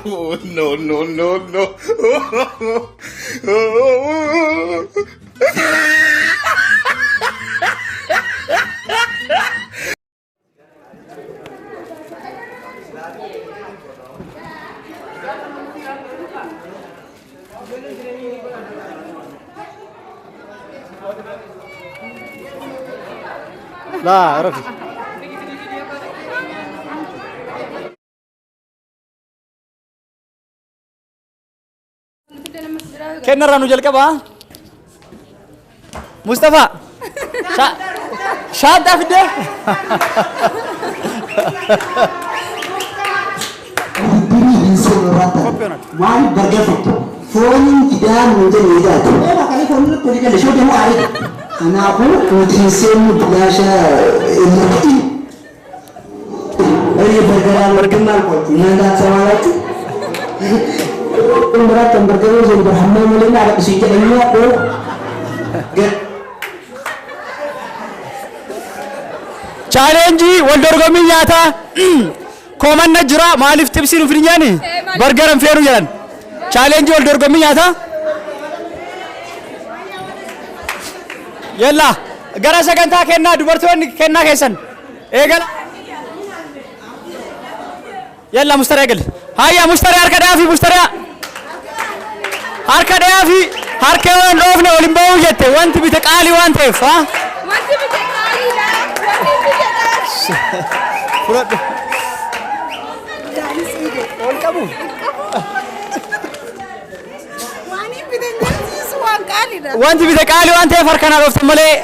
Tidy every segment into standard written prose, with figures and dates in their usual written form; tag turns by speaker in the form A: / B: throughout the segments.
A: Oh, no, no, no, no.
B: لا رفي كنا رانو جلكبا مصطفى شاد دافده
C: Mari bergerak. Phone tidak muncul tidak. Makanya phone itu pergi ke show demo hari. Karena aku ujian biasa ini. Ini berkenal kok. Nanda sama lagi. Berat berkenal jadi berhamil mulai ada kesinca ini aku.
B: Challenge waldorgommii nyaataa komanna jira maaliif tibsiin ufirnyaani bargaran feeru jedhan challenge waldorgommii nyaataa yalla gara sagantaa kennaa dubartoonni kennaa keessan eegala yalla mustara eegal hayya mustara harka dhaafi harka waan dhoofne waliin ba'uu jette wanti bite qaalii waan ta'eef ha wanti bite qaaliidha Furat. Dari sini. Ol kamu. Wanti bite qaali waan ta'eef harka naa dhoofte malee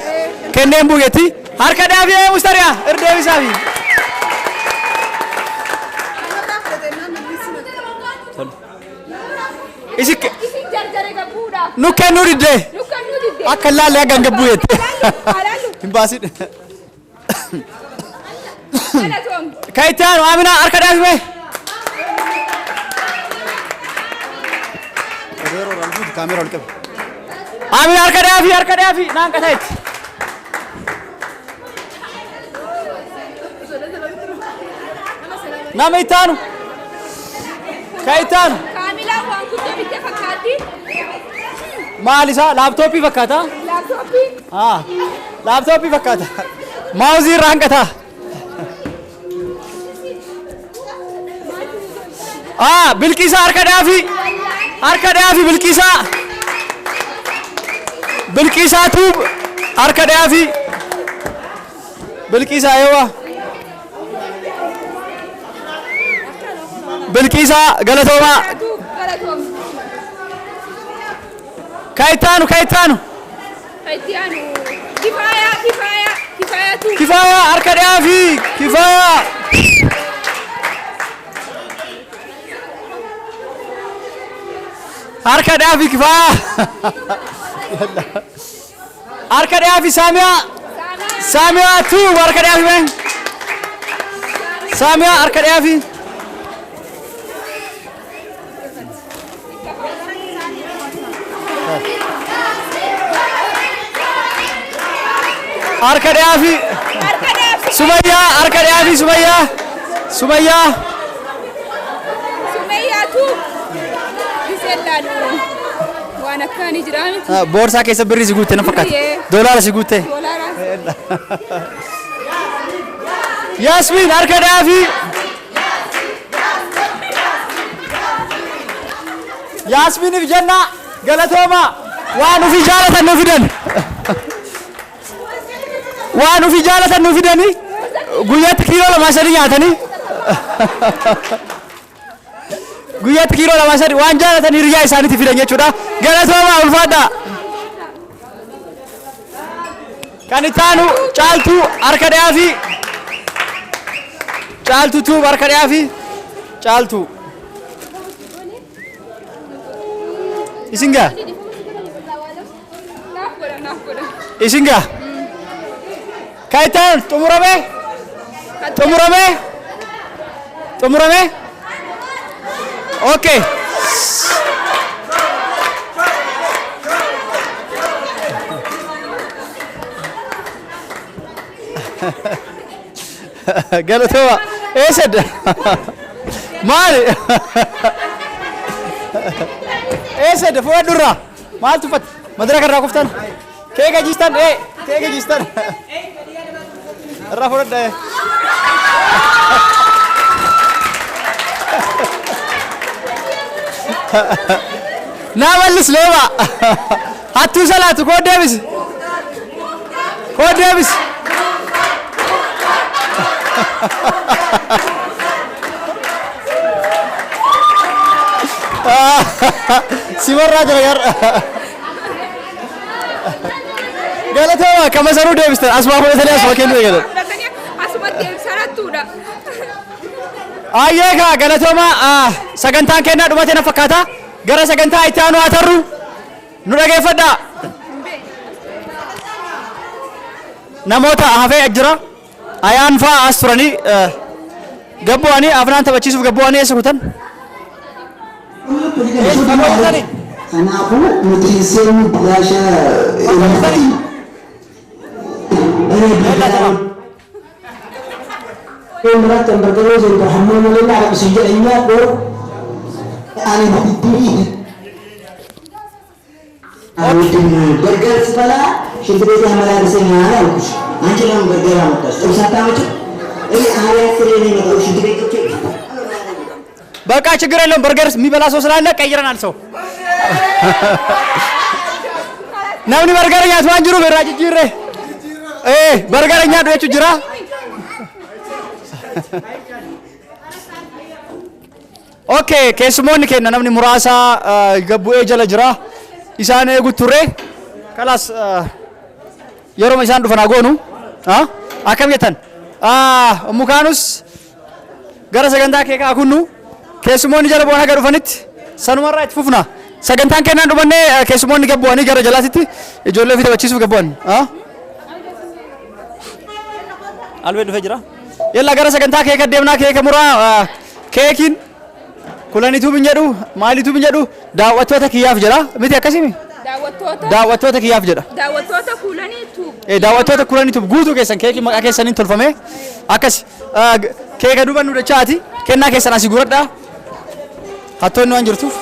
B: kenneen buugetti harka dhaafi mustariyaa irdeebisaafi. Isin jarjare gabuudha. Nukkennuu didde. Akka laalee hagan gabbuu jette. Hin baasin. Kaitan Amina harka dhaafi mee. Kaamera ol qabi. Amina harka dhaafi naan qataetti. Nama ittaanu. Kaitan. Kaamila waan kutaa bitte fakkaatti. Maal isaa laaptooppii fakkaata? Laaptooppii? Laaptooppii fakkaata. Maawuzii irraa hanqataa. Bilqisaa harka dhaafi Bilqisaa tuub harka dhaafi Bilqisaa eewa Bilqisaa galatooma Kayitaanu Kifaaya harka dhaafi Kifaaya harka dhaafi Kifaaya harka dhaafi Saamiyaa tuub harka dhaafi mee Saamiyaa harka dhaafi harka dhaafi Sumayyaa harka dhaafi Sumayyaa tuub waan akkaanii jiraami boorsaa keessa birrii si guutte na fakkaata doolaara si guutte Yasmin harka dhaafi Yasminiif jenna galatooma waan ufi jaalatan nu fidan waan ufi jaalatan nu fidani guyyaatti kiiloo lama sadii nyaatanii guyyaatti kiiloo lama sadii waan jaalatan hiriyaa isaaniitti fidan jechuudha galatooma ulfaadha kan ittaanu caaltuu harka dhaafi caaltuu tuub harka dhaafi caaltuu isingaa kaitan tumurame okay Galatoomaa. Eessadda? Maali? Eessadda fuudhadhu irraa? Maaltu uffata? Madara kan irraa kuftan? Keeka jiistan? Keeka jiistan? Irraa fuudhadha. Naa mallis leeba. Hattuu salaatu koo deebisi. Koo deebisi. Simarraa jira garra. Galatoomaa kama sanuu deebistan asuma fudhatanii asuma kennuu eegalan.
D: Asuma deebisaratuudha.
B: Ayyee kaa galatoomaa sagantaan kennaa dhumatee na fakkaata. Gara sagantaa itti aanu haa tarru. Nu dhageeffadhaa. Namoota hafee jira. Ayaan fa'aa as turanii gabbu'anii afnaan taphachiisuuf gabbu'anii eessa kutan?
C: Kanaafuu nuti seennu bilaasha ilmati. Umrat yang bergerak dari Alhamdulillah ada sejarahnya bro. Ani berdiri. Aku bergerak sebelah, syukur hamalan sengaja ukus. Anjing bergerak mutas. Terus apa macam? Hari ini nak syukur itu.
B: በቃ ችግር የለም። በርገር የሚበላ ሰው ስላለ ቀይረናል። ሰው ነውኒ በርገርኛ ትዋንጅሩ በራጅ ጅሬ በርገርኛ ዶቹ ጅራ ኦኬ ኬስሞን ከነ ነምኒ ሙራሳ ገቡኤ ጀለ ጅራ ኢሳኔ ጉቱሬ ከላስ የሮም ኢሳን ዱፈና ጎኑ አከም የተን ሙካኑስ ገረ ሰገንታ ከካ ኩኑ keessumoonni jala bu'aan agar dhufanitti sanumarraa itti fufna sagantaan kennaan dhumanne keessumoonni gabbu'anii gara jalaatitti ijoollee ofii taphachiisuuf gabbu'an albee dhufee jira yalla gara sagantaa keeka deemnaa keeka muraa keekiin kulanituu bin jedhu maalituu bin jedhu daawwattoota kiyyaaf jedha miti akkasimi daawwattoota kiyyaaf jedha daawwattoota kulanituu guutuu keessan keekii maqaa keessaniin tolfame akkas keeka duban nu dachaati kennaa keessan asii guradhaa hattoonni waan jirtuuf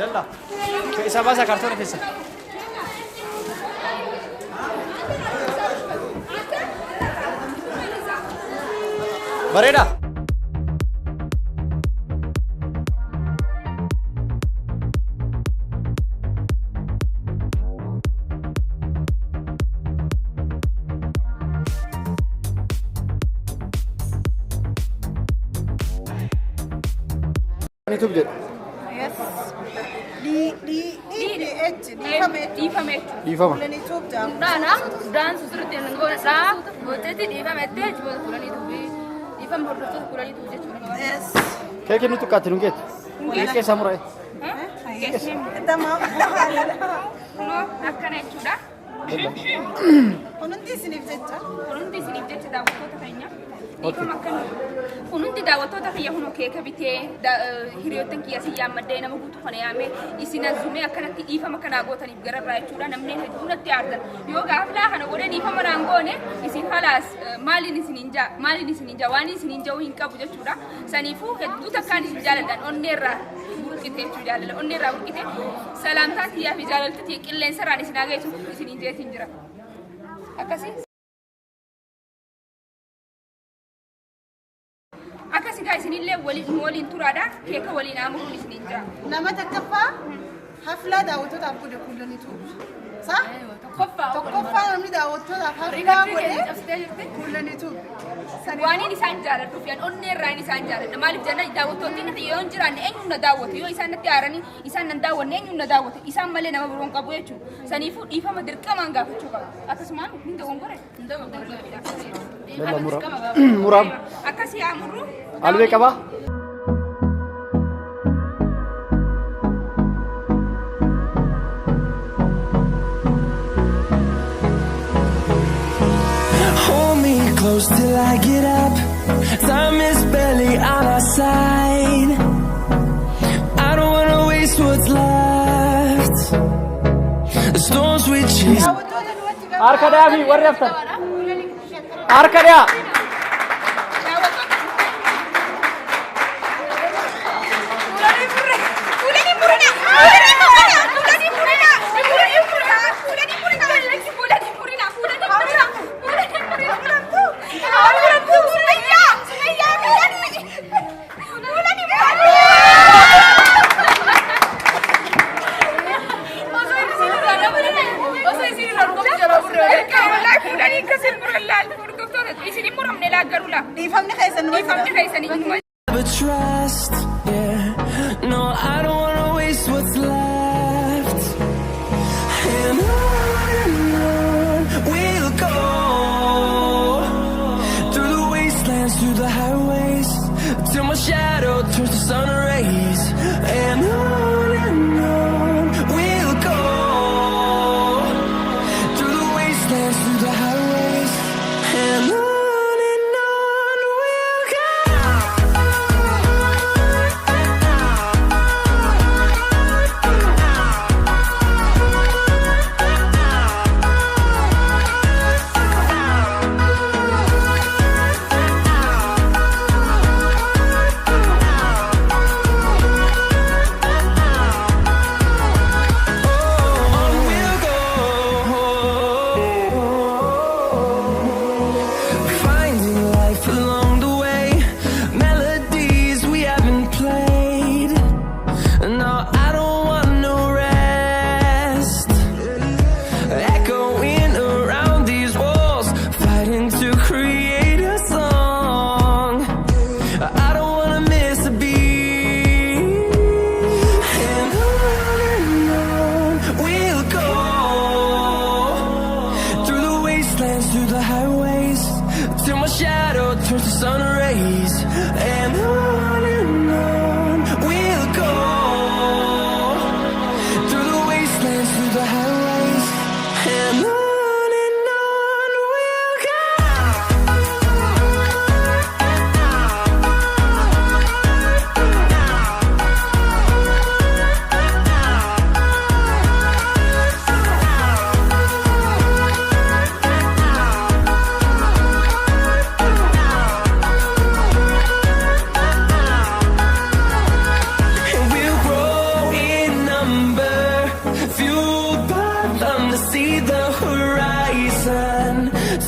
B: yalla isa baasa kartoona keessa bareeda YouTube jedhu.
E: Yes. Dhiifame. Kulan YouTube jaamu.
D: Daan susirratti hin goonedha. Gooteetti dhiifametti jechuudha kulan YouTube. Dhiifame hordoftoota kulan YouTube jechuudha.
E: Yes.
B: Keekiin nuti tukkaatti nu geetu. Keekee samuraa.
D: Akkana jechuudha.
E: Kunuunti isiniif jecha.
D: Kunuunti isiniif jecha daawwattoota keenya. Dhiifama akkana. Kunuunti daawwattoota kiyya hunoo keeka bitee hiriyoottan kiyya si yaammaddee nama guutuu kana yaamee isin azumee akkanatti dhiifama kanaa gootaniif gararraa jechuudha namni hedduun itti aardan yoo gaaflaa kana godhee dhiifama naan goone isin halaas maaliin isin inja waan isin inja'uu hin qabu jechuudha saniifuu hedduu takkaan isin jaaladhan onneerraa burqite jechuu jaalala onneerraa burqite salaamtaa kiyyaa fi jaalaltuutii qilleensarraan isin hageessuuf isin injeetiin jira akkasii. Akkasii gaa isinillee waliin turaadha keeka waliin aamuun isiniin jira.
E: Nama takkaffaa haflaa daawwattootaaf godhe kullanitu. Saa? Tokkoffaa namni daawwattootaaf haflaa godhe kullanitu.
D: Waaniin isaan jaaladhuuf yaan onneerraan isaan jaaladha. Maaliif jenna daawwattoonni nati yoo hin jiraanne eenyuun na daawwatu yoo isaan natti aaranii isaan nan daawwanne eenyuun na daawwatu isaan malee nama biroon qabu jechuudha. Saniifuu dhiifama dirqamaan gaafachuu qaba. Akkasumaan hin dogongore.
B: Muraam.
D: Akkasii aamurru.
B: Albee qabaa.
F: Hold me close till I get up. Time is barely on our side. I don't wanna waste what's left. The storms we chase.
B: Arkada fi warri aftan. Arkada.
F: But trust, yeah. No, I don't wanna waste what's left. And on we'll go, through the wastelands, through the highways, till my shadow turns to sun rays. And on we'll go, through the wastelands, through the highways. And on we'll go. Through the highways, till my shadow turns to sun rays. And on we'll go, through the wastelands, through the highways. And on we'll go.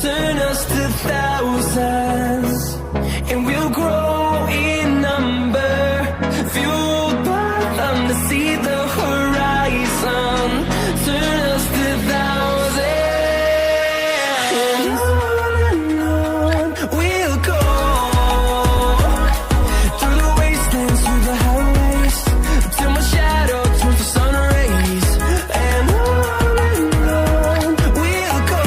F: Turn us to thousands, and we'll grow in number, fueled by them to see the horizon. Turn us to thousands, and on we'll go, through the wastelands, through the highways, till my shadow turns to sun rays. And on we'll go.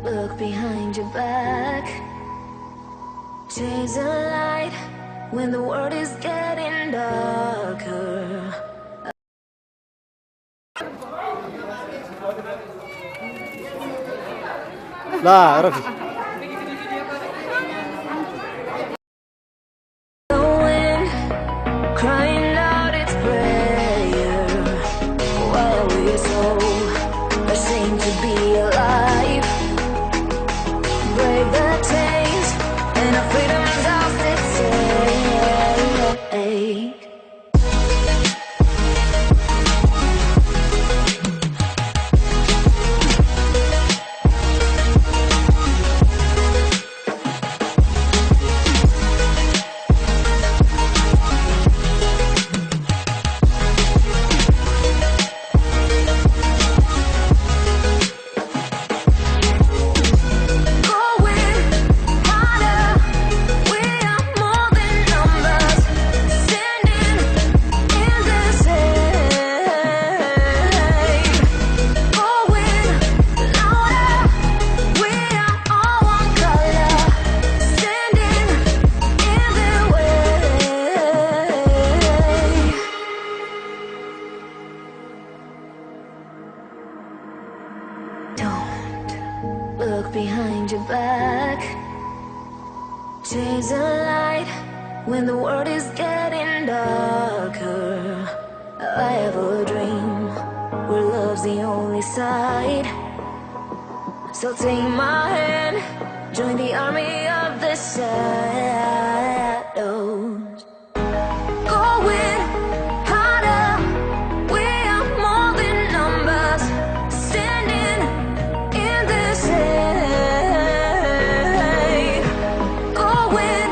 G: Look behind your back. Chase a light when the world is getting darker.
B: لا رفي.
G: The wind crying out its prayer. While we so ashamed to be alive, brave the chains and our freedom's ours to take. your back. Chase a light when the world is getting darker. I have a dream where love's the only side. So take my hand, join the army of the shadows. Going harder, we are more than numbers, standing in this shade. Going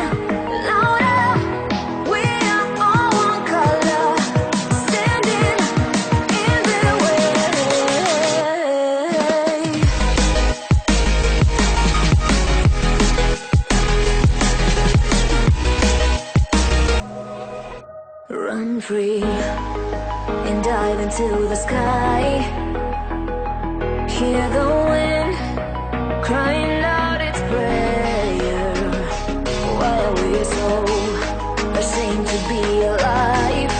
G: louder, we are all one color, standing in their way. Run free and dive into the sky. Hear the wind crying out its prayer. Why are we so ashamed to be alive?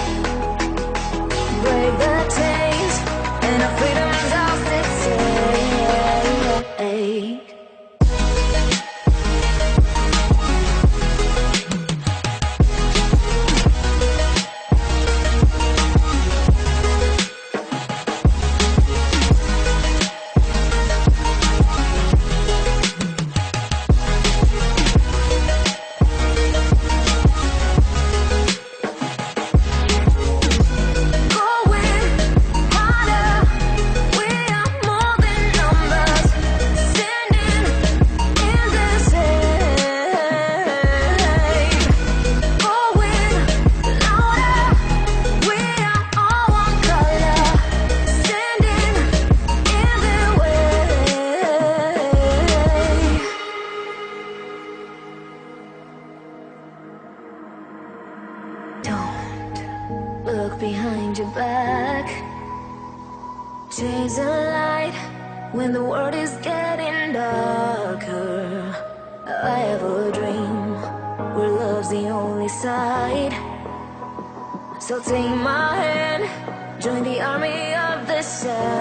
G: Break the chains and our freedom's ours to take. Look behind your back. Chase a light when the world is getting darker. I have a dream where love's the only side. So take my hand, join the army of the shadows.